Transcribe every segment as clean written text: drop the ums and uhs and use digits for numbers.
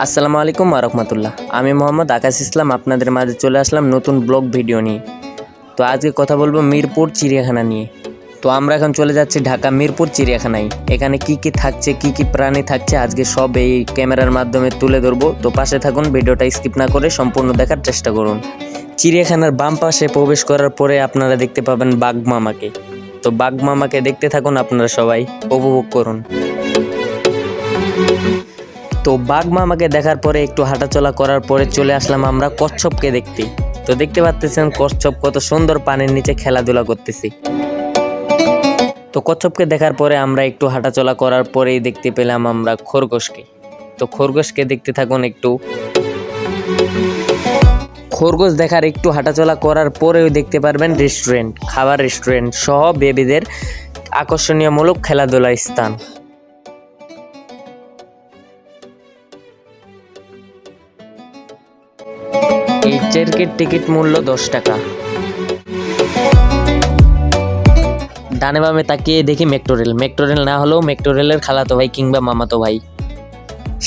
আসসালামু আলাইকুম ওয়া রাহমাতুল্লাহ। আমি মোহাম্মদ আকাশ ইসলাম আপনাদের মাঝে চলে আসলাম নতুন ব্লগ ভিডিও নিয়ে। তো আজকে কথা বলবো মিরপুর চিড়িয়াখানা নিয়ে। তো আমরা এখন চলে যাচ্ছি ঢাকা মিরপুর চিড়িয়াখানায়। এখানে কি কি থাকছে, কি কি প্রাণী থাকছে আজকে সব এই ক্যামেরার মাধ্যমে তুলে ধরবো। তো পাশে থাকুন, ভিডিওটা স্কিপ না করে সম্পূর্ণ দেখার চেষ্টা করুন। চিড়িয়াখানার বাম পাশে প্রবেশ করার পরে আপনারা দেখতে পাবেন বাঘ মামাকে। তো বাঘ মামাকে দেখতে থাকুন, আপনারা সবাই উপভোগ করুন। তো বাঘ মামাকে দেখার পরে একটু হাঁটাচলা করার পরে চলে আসলাম আমরা কচ্ছপকে দেখতে। তো দেখতে পাচ্ছেন কচ্ছপ কত সুন্দর পানির নিচে খেলাধুলা করতেছে। তো কচ্ছপকে দেখার পরে আমরা একটু হাঁটাচলা করার পরেই দেখতে পেলাম আমরা খরগোশকে। তো খরগোশকে দেখতে থাকুন একটু। খরগোশ দেখার একটু হাঁটাচলা করার পরেও দেখতে পারবেন রেস্টুরেন্ট, খাবার রেস্টুরেন্ট সহ বেবিদের আকর্ষণীয়মূলক খেলাধুলার স্থান। এই চেরকের টিকিট মূল্য 10 টাকা। ডানে বামে তাকিয়ে দেখি মেট্রো রেল না হলেও মেট্রো রেলের খালাতো ভাই কিংবা মামাতো ভাই।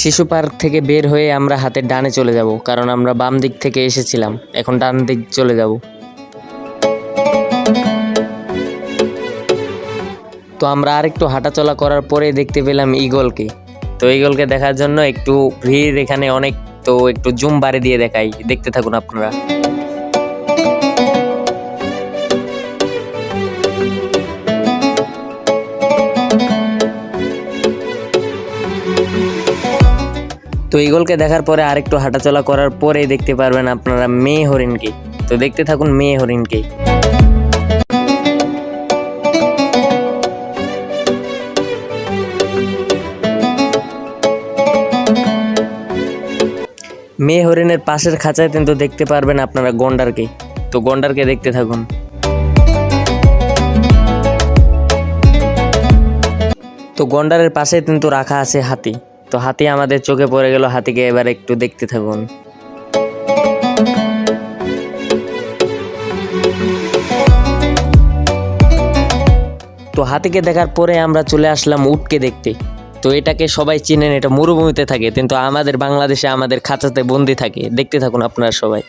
শিশু পার্ক থেকে বের হয়ে আমরা হাতের ডানে চলে যাব, কারণ আমরা বাম দিক থেকে এসেছিলাম, এখন ডান দিক চলে যাব। তো আমরা আরেকটু হাঁটাচলা করার পরে দেখতে পেলাম ঈগলকে। তো ঈগলকে দেখার জন্য একটু ভিড় এখানে অনেক, তো একটু জুম বাড়ি দিয়ে দেখাই, দেখতে থাকুন আপনারা। তো ঈগলকে দেখার পরে আরেকটু হাঁটাচলা করার পরে দেখতে পারবেন আপনারা মেয়ে হরিণকে। তো দেখতে থাকুন মেয়ে হরিণকে। মেয়ে হরিণের পাশের খাঁচায় কিন্তু দেখতে পারবেন আপনারা গন্ডারকে। তো গন্ডারকে দেখতে থাকুন। তো গন্ডারের পাশে কিন্তু রাখা আছে হাতি। তো হাতি আমাদের চোখে পড়ে গেল, হাতিকে এবার একটু দেখতে থাকুন। তো হাতিকে দেখার পরে আমরা চলে আসলাম উটকে দেখতে। তো এটাকে সবাই চিনেন, এটা মরুভূমিতে থাকে, কিন্তু আমাদের বাংলাদেশে আমাদের খাঁচাতে বন্দি থাকে। দেখতে থাকুন আপনারা সবাই।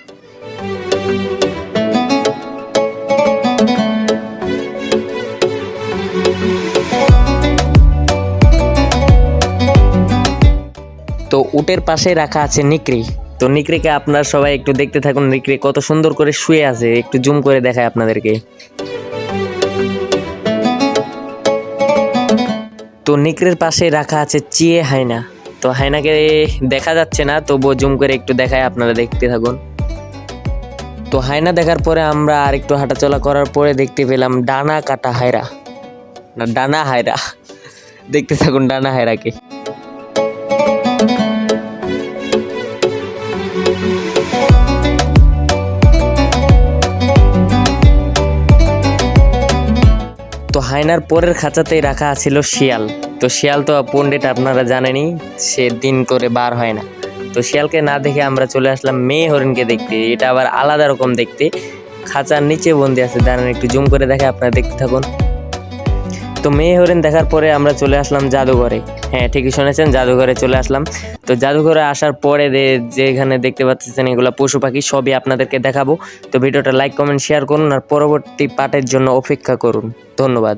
তো উটের পাশে রাখা আছে নিকড়ি। তো নিকড়িকে আপনারা সবাই একটু দেখতে থাকুন, নিকড়ি কত সুন্দর করে শুয়ে আছে, একটু জুম করে দেখায় আপনাদেরকে। তো নিকড়ির পাশে রাখা আছে চিয়ে হায়না। তো হায়নাকে দেখা যাচ্ছে না, তবুও জুম করে একটু দেখায়, আপনারা দেখতে থাকুন। তো হায়না দেখার পরে আমরা আর একটু হাঁটাচলা করার পরে দেখতে পেলাম ডানা কাটা হায়রা, না ডানা হায়রা। দেখতে থাকুন ডানা হায়রাকে। তো হায়নার পরের খাঁচাতেই রাখা ছিল শিয়াল। তো শিয়াল তো পণ্ডিত আপনারা জানেনই, সে দিন করে বার হয় না। তো শিয়ালকে না দেখে আমরা চলে আসলাম মেয়ে হরিণকে দেখতে। এটা আবার আলাদা রকম দেখতে, খাঁচার নিচে বন্দি আছে। দাঁড়ান একটু জুম করে দেখে, আপনারা দেখতে থাকুন। তো মেয়ে হরিণ দেখার পরে আমরা চলে আসলাম জাদুঘরে। হ্যাঁ, ঠিকই শুনেছেন, জাদুঘরে চলে আসলাম। তো জাদুঘরে আসার পরে যেখানে দেখতে পাচ্ছেন এগুলো পশু পাখি, সবই আপনাদেরকে দেখাবো। তো ভিডিওটা লাইক কমেন্ট শেয়ার করুন আর পরবর্তী পার্টের জন্য অপেক্ষা করুন। ধন্যবাদ।